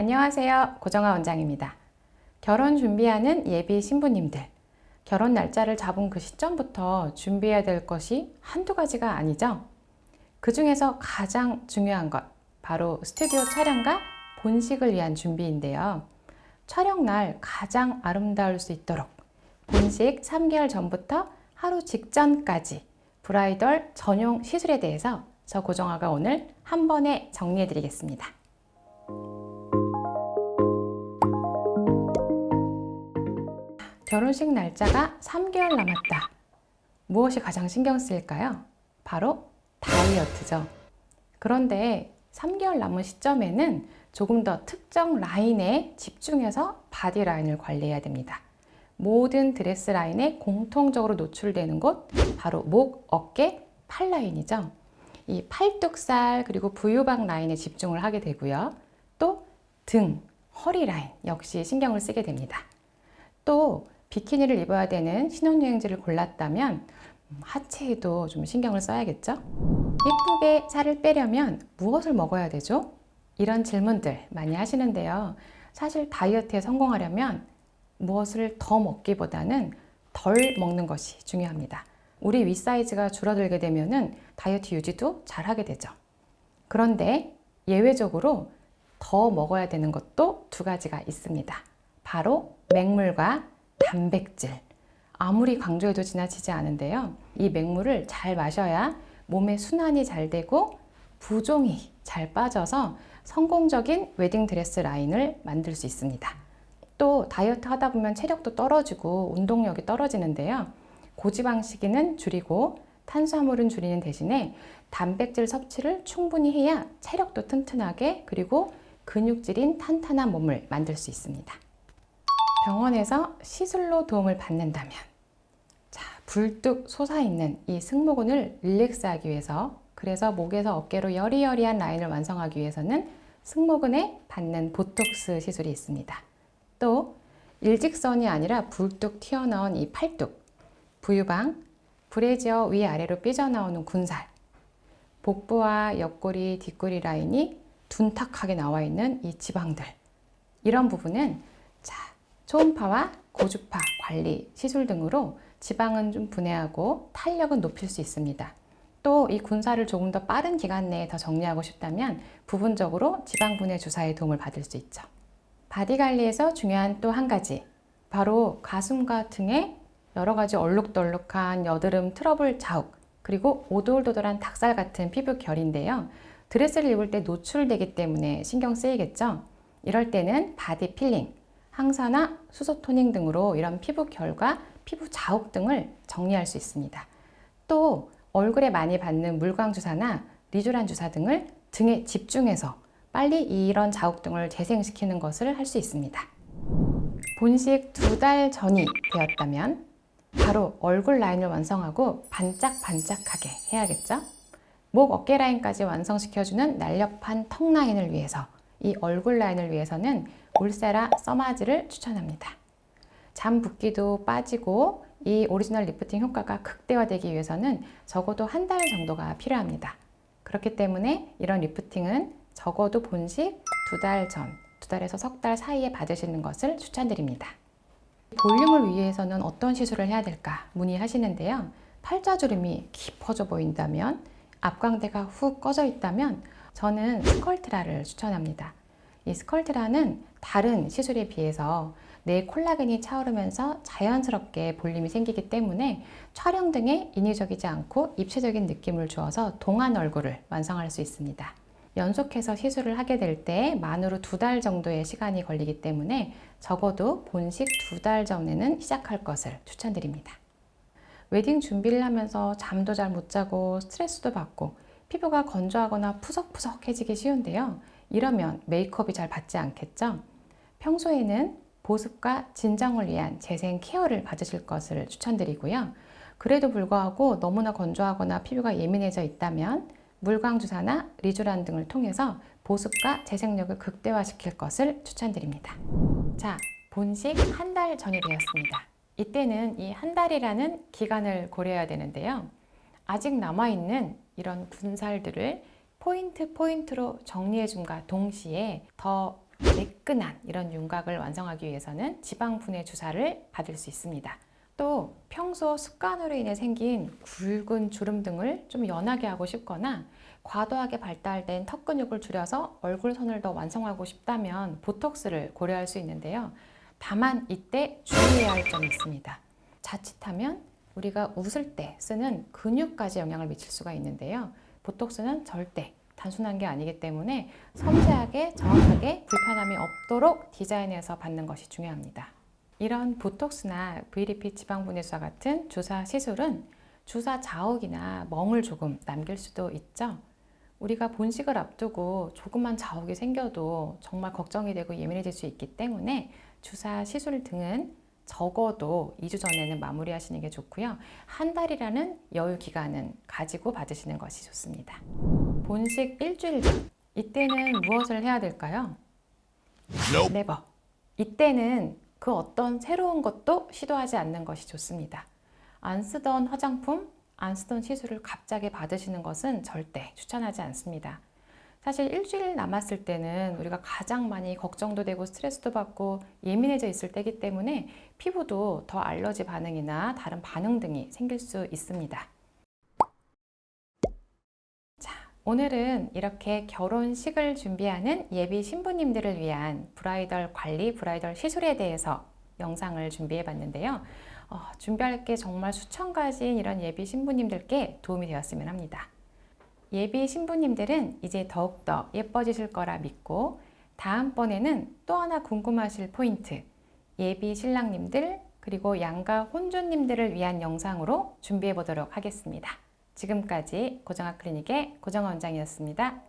안녕하세요. 고정아 원장입니다. 결혼 준비하는 예비 신부님들, 결혼 날짜를 잡은 그 시점부터 준비해야 될 것이 한두 가지가 아니죠. 그 중에서 가장 중요한 것, 바로 스튜디오 촬영과 본식을 위한 준비인데요. 촬영 날 가장 아름다울 수 있도록 본식 3개월 전부터 하루 직전까지 브라이덜 전용 시술에 대해서 저 고정아가 오늘 한 번에 정리해 드리겠습니다. 결혼식 날짜가 3개월 남았다. 무엇이 가장 신경 쓰일까요? 바로 다이어트죠. 그런데 3개월 남은 시점에는 조금 더 특정 라인에 집중해서 바디 라인을 관리해야 됩니다. 모든 드레스 라인에 공통적으로 노출되는 곳, 바로 목, 어깨, 팔 라인이죠. 이 팔뚝살 그리고 부유방 라인에 집중을 하게 되고요. 또 등, 허리 라인 역시 신경을 쓰게 됩니다. 또 비키니를 입어야 되는 신혼여행지를 골랐다면 하체에도 좀 신경을 써야겠죠? 예쁘게 살을 빼려면 무엇을 먹어야 되죠? 이런 질문들 많이 하시는데요. 사실 다이어트에 성공하려면 무엇을 더 먹기보다는 덜 먹는 것이 중요합니다. 우리 윗 사이즈가 줄어들게 되면 다이어트 유지도 잘 하게 되죠. 그런데 예외적으로 더 먹어야 되는 것도 두 가지가 있습니다. 바로 맹물과 단백질. 아무리 강조해도 지나치지 않은데요. 이 맹물을 잘 마셔야 몸의 순환이 잘 되고 부종이 잘 빠져서 성공적인 웨딩드레스 라인을 만들 수 있습니다. 또 다이어트 하다 보면 체력도 떨어지고 운동력이 떨어지는데요. 고지방식은 줄이고 탄수화물은 줄이는 대신에 단백질 섭취를 충분히 해야 체력도 튼튼하게 그리고 근육질인 탄탄한 몸을 만들 수 있습니다. 병원에서 시술로 도움을 받는다면 불뚝 솟아있는 이 승모근을 릴렉스하기 위해서 그래서 목에서 어깨로 여리여리한 라인을 완성하기 위해서는 승모근에 받는 보톡스 시술이 있습니다. 또 일직선이 아니라 불뚝 튀어나온 이 팔뚝, 부유방, 브래지어 위아래로 삐져나오는 군살, 복부와 옆구리, 뒷구리 라인이 둔탁하게 나와 있는 이 지방들, 이런 부분은 초음파와 고주파 관리 시술 등으로 지방은 좀 분해하고 탄력은 높일 수 있습니다. 또 이 군살을 조금 더 빠른 기간 내에 더 정리하고 싶다면 부분적으로 지방 분해 주사의 도움을 받을 수 있죠. 바디 관리에서 중요한 또 한 가지, 바로 가슴과 등에 여러 가지 얼룩덜룩한 여드름, 트러블 자국, 그리고 오돌도돌한 닭살 같은 피부 결인데요. 드레스를 입을 때 노출되기 때문에 신경 쓰이겠죠. 이럴 때는 바디 필링, 항산화, 수소 토닝 등으로 이런 피부 결과 피부 자국 등을 정리할 수 있습니다. 또 얼굴에 많이 받는 물광 주사나 리쥬란 주사 등을 등에 집중해서 빨리 이런 자국 등을 재생시키는 것을 할 수 있습니다. 본식 2달 전이 되었다면 바로 얼굴 라인을 완성하고 반짝반짝하게 해야겠죠? 목 어깨 라인까지 완성시켜주는 날렵한 턱 라인을 위해서 이 얼굴 라인을 위해서는 울세라 써마즈를 추천합니다. 잠 붓기도 빠지고 이 오리지널 리프팅 효과가 극대화되기 위해서는 적어도 한 달 정도가 필요합니다. 그렇기 때문에 이런 리프팅은 적어도 본식 2달 전, 2달에서 석 달 사이에 받으시는 것을 추천드립니다. 볼륨을 위해서는 어떤 시술을 해야 될까 문의하시는데요. 팔자주름이 깊어져 보인다면, 앞광대가 훅 꺼져 있다면 저는 스컬트라를 추천합니다. 이 스컬트라는 다른 시술에 비해서 내 콜라겐이 차오르면서 자연스럽게 볼륨이 생기기 때문에 촬영 등에 인위적이지 않고 입체적인 느낌을 주어서 동안 얼굴을 완성할 수 있습니다. 연속해서 시술을 하게 될 때 만으로 2달 정도의 시간이 걸리기 때문에 적어도 본식 2달 전에는 시작할 것을 추천드립니다. 웨딩 준비를 하면서 잠도 잘 못 자고 스트레스도 받고 피부가 건조하거나 푸석푸석해지기 쉬운데요. 이러면 메이크업이 잘 받지 않겠죠? 평소에는 보습과 진정을 위한 재생 케어를 받으실 것을 추천드리고요. 그래도 불구하고 너무나 건조하거나 피부가 예민해져 있다면 물광 주사나 리쥬란 등을 통해서 보습과 재생력을 극대화시킬 것을 추천드립니다. 자, 본식 한 달 전이 되었습니다. 이때는 이 한 달이라는 기간을 고려해야 되는데요. 아직 남아있는 이런 군살들을 포인트로 정리해줌과 동시에 더 매끈한 이런 윤곽을 완성하기 위해서는 지방 분해 주사를 받을 수 있습니다. 또 평소 습관으로 인해 생긴 굵은 주름 등을 좀 연하게 하고 싶거나 과도하게 발달된 턱 근육을 줄여서 얼굴선을 더 완성하고 싶다면 보톡스를 고려할 수 있는데요. 다만 이때 주의해야 할 점이 있습니다. 자칫하면 우리가 웃을 때 쓰는 근육까지 영향을 미칠 수가 있는데요. 보톡스는 절대 단순한 게 아니기 때문에 섬세하게 정확하게 불편함이 없도록 디자인해서 받는 것이 중요합니다. 이런 보톡스나 V리핏 지방분해주사 같은 주사 시술은 주사 자욱이나 멍을 조금 남길 수도 있죠. 우리가 본식을 앞두고 조금만 자욱이 생겨도 정말 걱정이 되고 예민해질 수 있기 때문에 주사 시술 등은 적어도 2주 전에는 마무리하시는 게 좋고요. 한 달이라는 여유 기간은 가지고 받으시는 것이 좋습니다. 본식 일주일 전, 이때는 무엇을 해야 될까요? 네버. 이때는 그 어떤 새로운 것도 시도하지 않는 것이 좋습니다. 안 쓰던 화장품, 안 쓰던 시술을 갑자기 받으시는 것은 절대 추천하지 않습니다. 사실 일주일 남았을 때는 우리가 가장 많이 걱정도 되고 스트레스도 받고 예민해져 있을 때이기 때문에 피부도 더 알러지 반응이나 다른 반응 등이 생길 수 있습니다. 자, 오늘은 이렇게 결혼식을 준비하는 예비 신부님들을 위한 브라이덜 관리, 브라이덜 시술에 대해서 영상을 준비해 봤는데요. 준비할 게 정말 수천 가지인 이런 예비 신부님들께 도움이 되었으면 합니다. 예비 신부님들은 이제 더욱더 예뻐지실 거라 믿고 다음번에는 또 하나 궁금하실 포인트, 예비 신랑님들 그리고 양가 혼주님들을 위한 영상으로 준비해 보도록 하겠습니다. 지금까지 고정학 클리닉의 고정아 원장이었습니다.